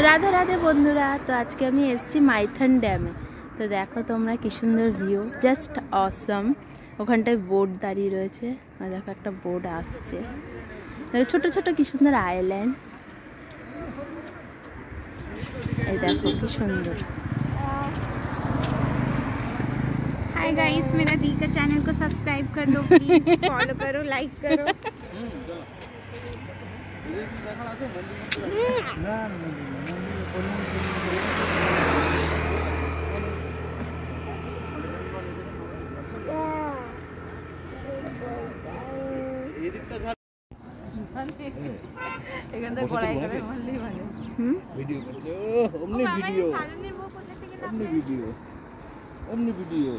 রাধে রাধে বন্ধুরা। তো আজকে আমি এসেছি মাইথন ড্যামে। তো দেখো তোমরা কি সুন্দর ভিউ, জাস্ট অসম। ওখানটায় বোট দাঁড়িয়ে রয়েছে, দেখো একটা বোট আসছে। ছোট ছোট কি সুন্দর আইল্যান্ড, এই দেখো কি সুন্দর। हाय गाइस, मेरा दी का चैनल को सब्सक्राइब कर दो प्लीज, फॉलो करो, लाइक करो। এখান থেকে গড়াই করে বললেই ভালো। ভিডিও করছে, অমনি ভিডিও, অমনি ভিডিও, অমনি ভিডিও,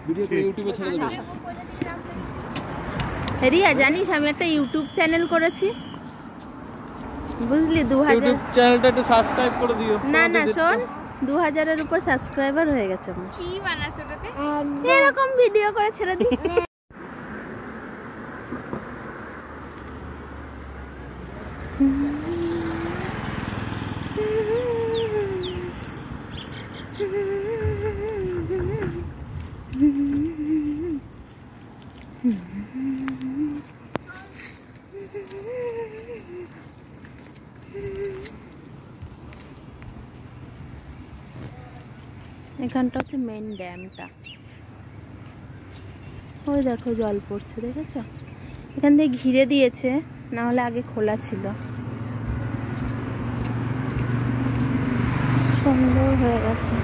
ভিডিও করে ইউটিউবে ছেড়ে দেবে। রিয়া, জানিস আমি একটা ইউটিউব চ্যানেল করেছি, বুঝলি? 2000 ইউটিউব চ্যানেলটা একটু সাবস্ক্রাইব করে দিও। না না শোন, 2000-এর উপর সাবস্ক্রাইবার হয়ে গেছে আমার। কি বানাস ওটাতে? এরকম ভিডিও করে ছেড়ে দিই। এখানটা হচ্ছে মেন ড্যামটা। ওই দেখো জল পড়ছে, দেখেছো? এখান থেকে ঘিরে দিয়েছে, না হলে আগে খোলা ছিল। সুন্দর হয়ে গেছে।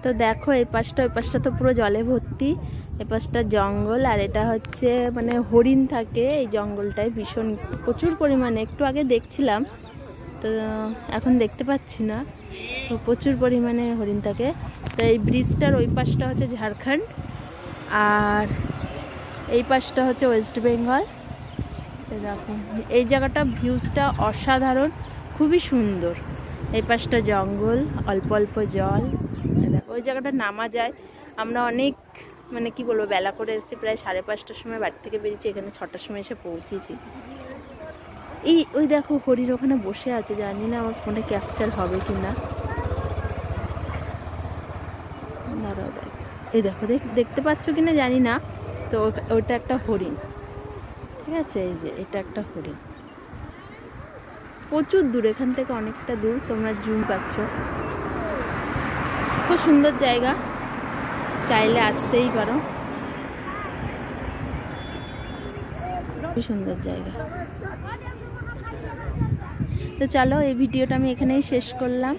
তো দেখো এই পাশটা, ওই পাশটা তো পুরো জলে ভর্তি। এই পাশটা জঙ্গল, আর এটা হচ্ছে মানে হরিণ থাকে এই জঙ্গলটায় ভীষণ, প্রচুর পরিমাণে। একটু আগে দেখছিলাম, তো এখন দেখতে পাচ্ছি না। তো প্রচুর পরিমাণে হরিণ থাকে। তো এই ব্রিজটার ওই পাশটা হচ্ছে ঝাড়খণ্ড, আর এই পাশটা হচ্ছে ওয়েস্ট বেঙ্গল। দেখো এই জায়গাটা ভিউজটা অসাধারণ, খুবই সুন্দর। এই পাশটা জঙ্গল, অল্প অল্প জল। দেখো ওই জায়গাটা নামা যায়। আমরা অনেক মানে কি বলবো, বেলা করে এসেছি, প্রায় 5:30টার সময় বাড়ি থেকে বেরিয়েছি, এখানে 6টার সময় এসে পৌঁছেছি। এই ওই দেখো হরিণ ওখানে বসে আছে, জানি না আমার ফোনে ক্যাপচার হবে কি না। দাঁড়াও দেখ, এই দেখো দেখতে পাচ্ছ কি না জানি না। তো ওটা একটা হরিণ, ঠিক আছে? এই যে এটা একটা হরিণ, প্রচুর দূর, এখান থেকে অনেকটা দূর, তোমরা জুম পাচ্ছ। খুব সুন্দর জায়গা, চাইলে আসতেই পারো। খুব সুন্দর জায়গা। তো চলো, এই ভিডিওটা আমি এখানেই শেষ করলাম।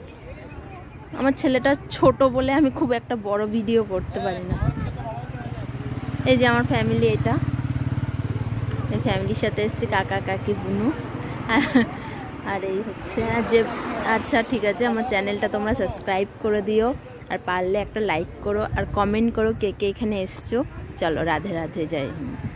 আমার ছেলেটা ছোট বলে আমি খুব একটা বড় ভিডিও করতে পারি না। এই যে আমার ফ্যামিলি, এটা এই ফ্যামিলির সাথে এসেছি, কাকা কাকি বুনু। আর এই হচ্ছে যে, আচ্ছা ঠিক আছে, আমার চ্যানেলটা তোমরা সাবস্ক্রাইব করে দিও, আর পারলে একটা লাইক করো, আর কমেন্ট করো কে কে এখানে এসছো। চলো, রাধে রাধে, জয় হিন্দ।